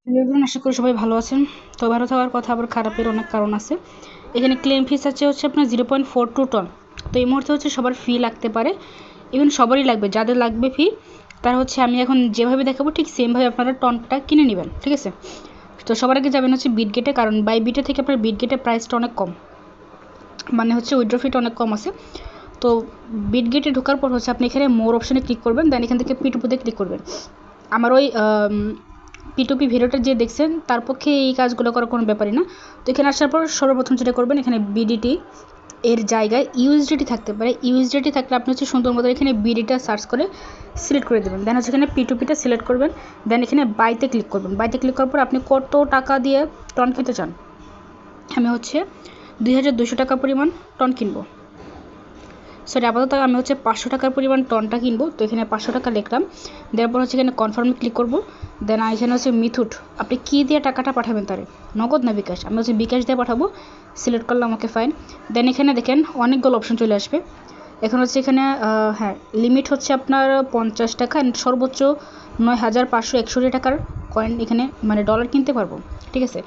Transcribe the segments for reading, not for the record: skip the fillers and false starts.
Everyone, আশা করি সবাই ভালো আছেন। তো ভালো থাকার কথা, আবার খারাপের অনেক কারণ আছে। এখানে ক্লেম ফিস আছে হচ্ছে আপনার 0.42 টন। তো এই মুহূর্তে হচ্ছে সবার ফি লাগতে পারে, ইভেন সবারই লাগবে। যাদের লাগবে ফি তারা হচ্ছে আমি এখন যেভাবে দেখাবো ঠিক সেমভাবে আপনারা টনটা কিনে নেবেন, ঠিক আছে? তো সবার আগে যাবেন হচ্ছে বিটগেটে, কারণ বাই বিটে থেকে আপনার বিটগেটের প্রাইসটা অনেক কম, মানে হচ্ছে উইথড্র ফিটা অনেক কম আছে। তো বিটগেটে ঢোকার পর হচ্ছে আপনি এখানে মোর অপশানে ক্লিক করবেন, দেন এখান থেকে পিটুপুতে ক্লিক করবেন। আমার ওই পিটুপি ভিডিওটা যে দেখছেন তার পক্ষে এই কাজগুলো করার কোনো ব্যাপারই না। তো এখানে আসার পর সর্বপ্রথম যেটা করবেন, এখানে বিডিটি এর জায়গায় ইউএসডিটি থাকতে পারে। ইউএসডিটি থাকলে আপনি হচ্ছে সুন্দর মতো এখানে বিডিটা সার্চ করে সিলেক্ট করে দেবেন। দেন হচ্ছে এখানে পিটুপিটা সিলেক্ট করবেন, দেন এখানে বাইতে ক্লিক করবেন। বাইতে ক্লিক করার পর আপনি কত টাকা দিয়ে টন কিনতে চান। আমি হচ্ছে 2200 টাকা পরিমাণ টন কিনবো। সরি, আপাতত আমি হচ্ছে 500 টাকার পরিমাণ টনটা কিনবো। তো এখানে 500 টাকা লিখলাম, দেওয়ার পর হচ্ছে এখানে কনফার্মে ক্লিক করবো। দেন এখানে হচ্ছে মিথুট, আপনি কী দিয়ে টাকাটা পাঠাবেন তারে, নগদ না বিকাশ? আমি হচ্ছে বিকাশ দিয়ে পাঠাবো, সিলেক্ট করলাম, ওকে ফাইন। দেন এখানে দেখেন অনেকগুলো অপশন চলে আসবে। এখন হচ্ছে এখানে হ্যাঁ, লিমিট হচ্ছে আপনার 50 টাকা, সর্বোচ্চ 9561 টাকার কয়েন এখানে মানে ডলার কিনতে পারবো, ঠিক আছে?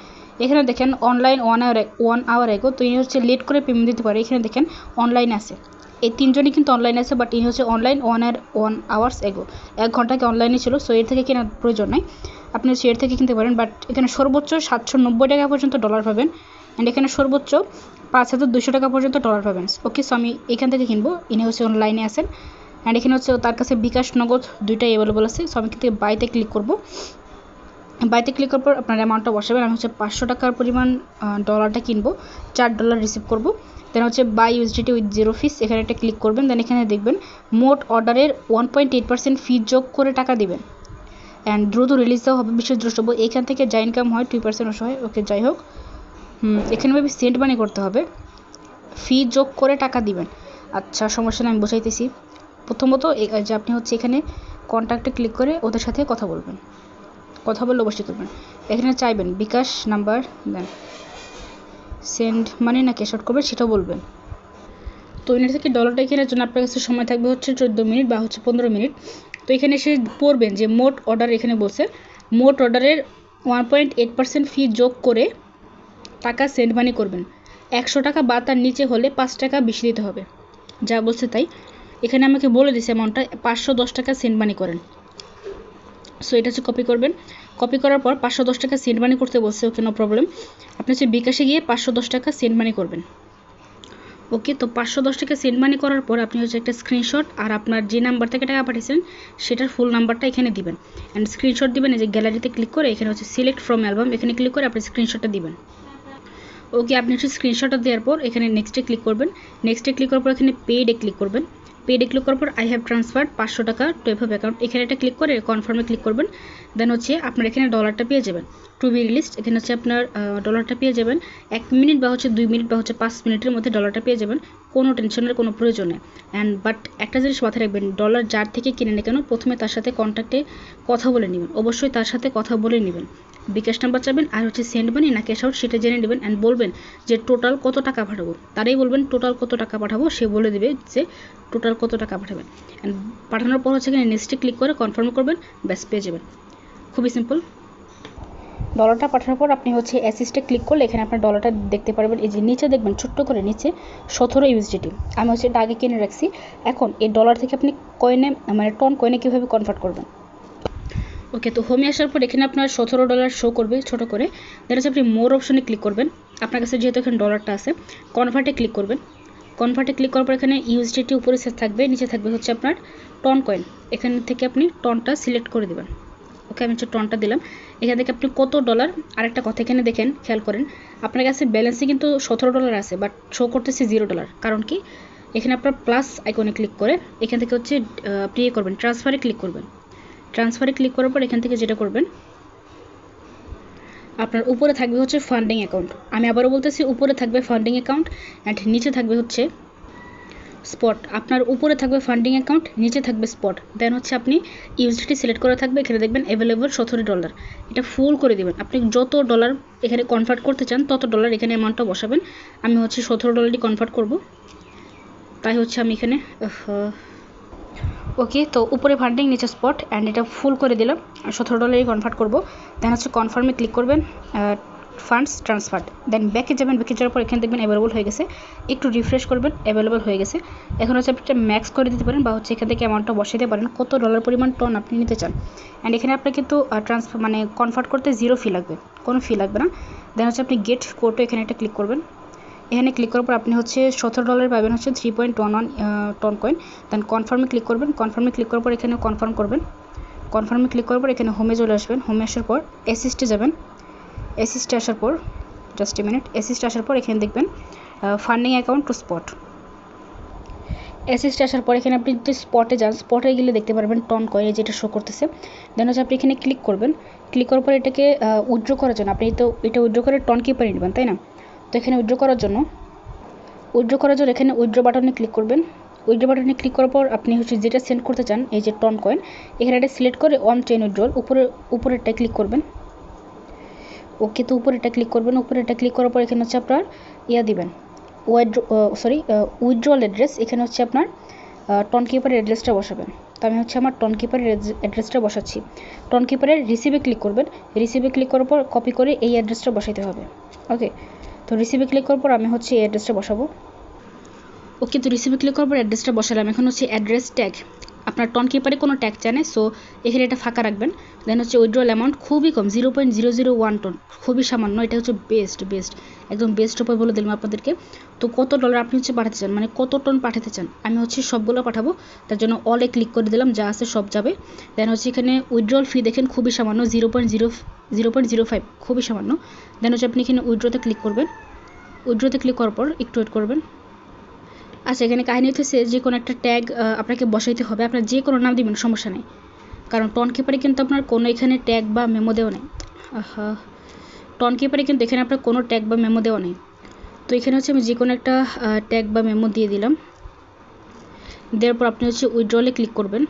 এখানে দেখেন অনলাইন 1 আওয়ার এগো, তো ইনি হচ্ছে লেট করে পেমেন্ট দিতে পারে। এখানে দেখেন অনলাইন আছে, এই তিনজনই কিন্তু অনলাইন আছে, বাট ইনি হচ্ছে অনলাইন 1 আওয়ার্স এগো, 1 ঘন্টাকে অনলাইনে ছিল। সো এর থেকে কেনার প্রয়োজন নাই, আপনি হচ্ছে এর থেকে কিনতে পারেন। বাট এখানে সর্বোচ্চ 790 টাকা পর্যন্ত ডলার পাবেন, অ্যান্ড এখানে সর্বোচ্চ 5200 টাকা পর্যন্ত ডলার পাবেন। ওকে, সো আমি এখান থেকে কিনবো। ইনি হচ্ছে অনলাইনে আছেন, অ্যান্ড এখানে হচ্ছে তার কাছে বিকাশ নগদ দুইটাই অ্যাভেলেবল আছে। সো আমি কিন্তু বাইতে ক্লিক করবো। বাইতে ক্লিক করার পর আপনার অ্যামাউন্টটা বসাবেন। আমি হচ্ছে 500 টাকার পরিমাণ ডলারটা কিনবো, $4 রিসিভ করবো। দেন হচ্ছে বাই ইউএসডিটি উইথ জিরো ফিস, এখানে একটা ক্লিক করবেন। দেন এখানে দেখবেন মোট অর্ডারের 1.8% ফি যোগ করে টাকা দিবেন, অ্যান্ড দ্রুত রিলিজ দেওয়া হবে বিশেষ দ্রষ্টব্য। এখান থেকে যা ইনকাম হয় 2% অংশ হয়। ওকে, যাই হোক, এখানে ভাবি সেন্ট মানি করতে হবে, ফি যোগ করে টাকা দিবেন। আচ্ছা, সমস্যা নেই, আমি বোঝাইতেছি। প্রথমত যে আপনি হচ্ছে এখানে কন্ট্যাক্টে ক্লিক করে ওদের সাথে কথা বলবেন, কথা বললে অবশ্যই করবেন। এখানে চাইবেন বিকাশ নাম্বার, দেন সেন্ড মানি না ক্যাশ আউট করবেন সেটাও বলবেন। তো এখান থেকে ডলারটা কেনার জন্য আপনার কাছে সময় থাকবে হচ্ছে 14 মিনিট বা হচ্ছে 15 মিনিট। তো এখানে এসে পড়বেন যে মোট অর্ডার, এখানে বলছে মোট অর্ডারের 1.8% ফি যোগ করে টাকা সেন্ড মানি করবেন। 100 টাকা বা তার নিচে হলে 5 টাকা বেশি দিতে হবে, যা বলছে তাই। এখানে আমাকে বলে দিছে অ্যামাউন্টটা 510 টাকা সেন্ড মানি করেন। সো এটা হচ্ছে কপি করবেন। কপি করার পর 510 টাকা সেন্ড মানি করতে বলছে, ওকে, নো প্রবলেম। আপনি হচ্ছে বিকাশে গিয়ে 510 টাকা সেন্ড মানি করবেন। ওকে, তো 510 টাকা সেন্ড মানি করার পর আপনি হচ্ছে একটা স্ক্রিনশট আর আপনার যে নাম্বার থেকে টাকা পাঠিয়েছেন সেটার ফুল নাম্বারটা এখানে দিবেন, অ্যান্ড স্ক্রিনশট দিবেন। এই যে গ্যালারিতে ক্লিক করে এখানে হচ্ছে সিলেক্ট ফ্রম অ্যালবাম, এখানে ক্লিক করে আপনি স্ক্রিনশটটা দিবেন। ওকে, আপনি হচ্ছে স্ক্রিনশটটা দেওয়ার পর এখানে নেক্সটে ক্লিক করবেন। নেক্সটে ক্লিক করার পর এখানে পেডে ক্লিক করবেন। পেডে ক্লিক করার পর আই হ্যাভ ট্রান্সফার্ড 500 টাকা টু এফ অ্যাকাউন্ট, এখানে একটা ক্লিক করে কনফার্মে ক্লিক করবেন। দেন হচ্ছে আপনার এখানে ডলারটা পেয়ে যাবেন, টু বি রিলিজড। এখানে হচ্ছে আপনার ডলারটা পেয়ে যাবেন 1 মিনিট বা হচ্ছে 2 মিনিট বা হচ্ছে 5 মিনিটের মধ্যে ডলারটা পেয়ে যাবেন, কোনো টেনশনের কোনো প্রয়োজন নেই। অ্যান্ড বাট একটা জিনিস মাথায় রাখবেন, ডলার যার থেকে কিনে না কেন প্রথমে তার সাথে কন্ট্যাক্টে কথা বলে নেবেন, অবশ্যই তার সাথে কথা বলে নেবেন। বিকাশ নাম্বার চাবেন আর হচ্ছে সেন্ড মানি না ক্যাশ আউট সেটা জেনে নেবেন, অ্যান্ড বলবেন যে টোটাল কত টাকা পাঠাবো। তারাই বলবেন টোটাল কত টাকা পাঠাবো, সে বলে দেবে যে টোটাল কত টাকা পাঠাবেন। অ্যান্ড পাঠানোর পর হচ্ছে এখানে নেক্সটে ক্লিক করে কনফার্ম করবেন, ব্যাস পেয়ে যাবেন। খুবই সিম্পল। ডলারটা পাঠানোর পর আপনি হচ্ছে অ্যাসিস্টে ক্লিক করলে এখানে আপনার ডলারটা দেখতে পারবেন। এই যে নিচে দেখবেন ছোট্ট করে নিচে 17 ইউএসডিটি, আমি হচ্ছে এটা আগে কিনে রাখছি। এখন এই ডলার থেকে আপনি কয়েনে মানে টন কয়েনে কীভাবে কনভার্ট করবেন। ওকে, তো হোমে আসার পর এখানে আপনার $17 শো করবে ছোটো করে। দেন হচ্ছে আপনি মোর অপশনে ক্লিক করবেন। আপনার কাছে যেহেতু এখানে ডলারটা আছে, কনভার্টে ক্লিক করবেন। কনভার্টে ক্লিক করার পর এখানে ইউএসডিটি উপরে থাকবে, নিচে থাকবে হচ্ছে আপনার টন কয়েন। এখান থেকে আপনি টনটা সিলেক্ট করে দেবেন। ওকে, আমি হচ্ছে টনটা দিলাম। এখান থেকে আপনি কত ডলার, আরেকটা কথা এখানে দেখেন, খেয়াল করেন, আপনার কাছে ব্যালেন্সে কিন্তু $17 আছে, বাট শো করতেছে $0। কারণ কি, এখানে আপনার প্লাস আইকনে ক্লিক করে এখান থেকে হচ্ছে আপনি করবেন ট্রান্সফারে ক্লিক করবেন। ট্রান্সফারে ক্লিক করার পর এখান থেকে যেটা করবেন, আপনার উপরে থাকবে হচ্ছে ফান্ডিং অ্যাকাউন্ট। আমি আবারও বলতেছি, উপরে থাকবে ফান্ডিং অ্যাকাউন্ট অ্যান্ড নিচে থাকবে হচ্ছে স্পট। আপনার উপরে থাকবে ফান্ডিং অ্যাকাউন্ট, নিচে থাকবে স্পট। দেন হচ্ছে আপনি ইউএসডিটি সিলেক্ট করা থাকবে, এখানে দেখবেন অ্যাভেলেবল $17। এটা ফুল করে দেবেন। আপনি যত ডলার এখানে কনভার্ট করতে চান তত ডলার এখানে অ্যামাউন্টটা বসাবেন। আমি হচ্ছে $17 কনভার্ট করব, তাই হচ্ছে আমি এখানে ওকে, তো উপরে ফান্ডিং নিচে স্পট অ্যান্ড এটা ফুল করে দিলাম, $17 কনভার্ট করবো। দেন হচ্ছে কনফার্মে ক্লিক করবেন, ফান্ডস ট্রান্সফার, দেন ব্যাকে যাবেন। ব্যাকে যাওয়ার পর এখানে দেখবেন অ্যাভেলেবল হয়ে গেছে, একটু রিফ্রেশ করবেন, অ্যাভেলেবল হয়ে গেছে। এখন হচ্ছে আপনি ম্যাক্স করে দিতে পারেন বা হচ্ছে এখান থেকে অ্যামাউন্টটা বসিয়ে দিতে পারেন কত ডলার পরিমাণ টন আপনি নিতে চান। অ্যান্ড এখানে আপনার কিন্তু ট্রান্সফার মানে কনভার্ট করতে 0 ফি লাগবে, কোনো ফি লাগবে না। দেন হচ্ছে আপনি গেট কোডও এখানে একটা ক্লিক করবেন। এখানে ক্লিক করার পর আপনি হচ্ছে $17 পাবেন হচ্ছে 3.11 টন কয়েন। দেন কনফার্মে ক্লিক করবেন। কনফার্মে ক্লিক করার পর এখানে কনফার্ম করবেন। কনফার্মে ক্লিক করার পর এখানে হোমে চলে আসবেন। হোমে আসার পর অ্যাসিস্টে যাবেন। অ্যাসিস্টে আসার পর জাস্ট এ মিনিট, অ্যাসিস্টে আসার পর এখানে দেখবেন ফান্ডিং অ্যাকাউন্ট টু স্পট। অ্যাসিস্টে আসার পর এখানে আপনি যদি স্পটে যান, স্পটে গেলে দেখতে পারবেন টন কয়েন যেটা শো করতেছে। দেন হচ্ছে আপনি এখানে ক্লিক করবেন। ক্লিক করার পর এটাকে উইথড্র করার জন্য আপনি তো এটা উইথড্র করে টন কিপারে নেবেন, তাই না? তো এখানে উইথড্র করার জন্য এখানে উইথড্র বাটনে ক্লিক করবেন। উইথড্র বাটনে ক্লিক করার পর আপনি হচ্ছে যেটা সেন্ড করতে চান, এই যে টন কয়েন, এখানে এটা সিলেক্ট করে অন চেইন উইথড্রল উপরেরটা ক্লিক করবেন। ওকে, তো উপরেরটা ক্লিক করবেন। উপরেরটা ক্লিক করার পর এখানে হচ্ছে আপনার দিবেন উইথড্রল অ্যাড্রেস। এখানে হচ্ছে আপনার টন কিপারের অ্যাড্রেসটা বসাবেন। তো আমি হচ্ছে আমার টন কিপারের অ্যাড্রেসটা বসাচ্ছি। টন কিপারের রিসিভে ক্লিক করবেন। রিসিভে ক্লিক করার পর কপি করে এই অ্যাড্রেসটা বসাইতে হবে। ওকে, তো রিসিভে ক্লিক করার পর আমি হচ্ছে এই অ্যাড্রেসটা বসাবো। ওকে, তো রিসিভে ক্লিক করার পর অ্যাড্রেসটা বসালাম। এখন হচ্ছে অ্যাড্রেস ট্যাগ, আপনার টন কিপারে কোনো ট্যাগ চানে, সো এখানে এটা ফাঁকা রাখবেন। দেন হচ্ছে উইথড্রল অ্যামাউন্ট খুবই কম, 0.001 টন, খুবই সামান্য। এটা হচ্ছে বেস্ট একদম বেস্ট উপায় বলে দিলাম আপনাদেরকে। তো কত ডলার আপনি হচ্ছে পাঠাতে চান, মানে কত টন পাঠাতে চান, আমি হচ্ছে সবগুলো পাঠাবো, তার জন্য অলে ক্লিক করে দিলাম, যা আছে সব যাবে। দেন হচ্ছে এখানে উইথড্রল ফি দেখেন খুবই সামান্য, 0.05, খুবই সামান্য। দেন হচ্ছে আপনি এখানে উইথড্রতে ক্লিক করবেন। উইথড্রতে ক্লিক করার পর একটু ওয়েট করবেন। আচ্ছা, এখানে কাহিনী হচ্ছে যে কোনো একটা ট্যাগ আপনাকে বসাইতে হবে, আপনার যে কোনো নাম দিবেন, সমস্যা নেই, কারণ টন কিপারে কিন্তু আপনার কোনো এখানে ট্যাগ বা মেমো দেওয়া নেই। টন কিপারে কিন্তু এখানে আপনার কোনো ট্যাগ বা মেমো দেওয়া নেই। তো এখানে হচ্ছে আমি যে কোনো একটা ট্যাগ বা মেমো দিয়ে দিলাম। দেওয়ার পর আপনি হচ্ছে উইথড্রলে ক্লিক করবেন।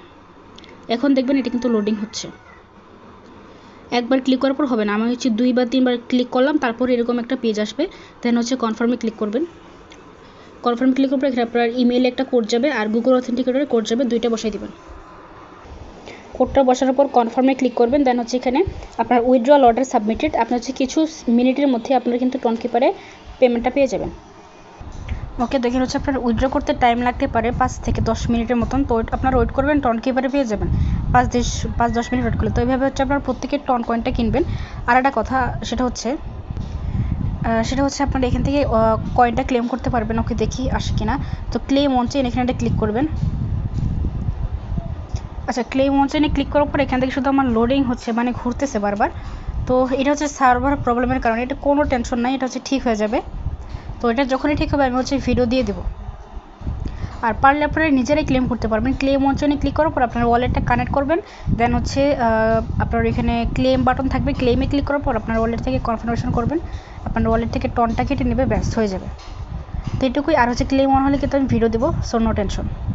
এখন দেখবেন এটা কিন্তু লোডিং হচ্ছে। একবার ক্লিক করার পর হবে না, আমি হচ্ছে 2 বা 3 বার ক্লিক করলাম, তারপর এরকম একটা পেজ আসবে। দেন হচ্ছে কনফার্মে ক্লিক করবেন। কনফার্ম ক্লিক করার পর এখানে আপনার ইমেইলে একটা কোড যাবে আর গুগল অথেন্টিকেটরের কোড যাবে, দুইটা বসাই দিবেন। কোডটা বসানোর পর কনফার্মে ক্লিক করবেন। দেন হচ্ছে এখানে আপনার উইথড্রল অর্ডার সাবমিটেড, আপনার হচ্ছে কিছু মিনিটের মধ্যে আপনারা কিন্তু টন কিপারে পেমেন্টটা পেয়ে যাবেন। ওকে, দেখেন হচ্ছে আপনার উইথড্র করতে টাইম লাগতে পারে 5 থেকে 10 মিনিটের মতন, তো আপনারা ওয়েট করবেন, টন কিপারে পেয়ে যাবেন 5-10 মিনিট ওয়েট করলে। তো এইভাবে হচ্ছে আপনার প্রত্যেকের টন কয়েনটা কিনবেন। আর একটা কথা সেটা হচ্ছে আপনারা এখান থেকে কয়েনটা ক্লেম করতে পারবেন। ওকে, দেখি আসে কিনা। তো ক্লেম অন চেইন এখানে একটা ক্লিক করবেন। আচ্ছা, ক্লেম অন চেইনে ক্লিক করার পর এখান থেকে শুধু আমার লোডিং হচ্ছে, মানে ঘুরতেছে বারবার। তো এটা হচ্ছে সার্ভার প্রবলেমের কারণে, এটা কোনো টেনশন নাই, এটা হচ্ছে ঠিক হয়ে যাবে। তো এটা যখনই ঠিক হবে আমি হচ্ছে ভিডিও দিয়ে দেবো। আর পারলে আপনারা নিজেরাই ক্লেম করতে পারবেন। ক্লেম অন চেইনে ক্লিক করার পর আপনার ওয়ালেটটা কানেক্ট করবেন। দেন হচ্ছে আপনার এখানে ক্লেম বাটন থাকবে, ক্লেমে ক্লিক করার পর আপনার ওয়ালেট থেকে কনফার্মেশন করবেন, আপনার ওয়ালেট থেকে টনটা কেটে নেবে, ব্যাস হয়ে যাবে। তো এটুকুই। আর হচ্ছে ক্লেম অন হলে কিন্তু আমি ভিডিও দেবো, সো নো টেনশন।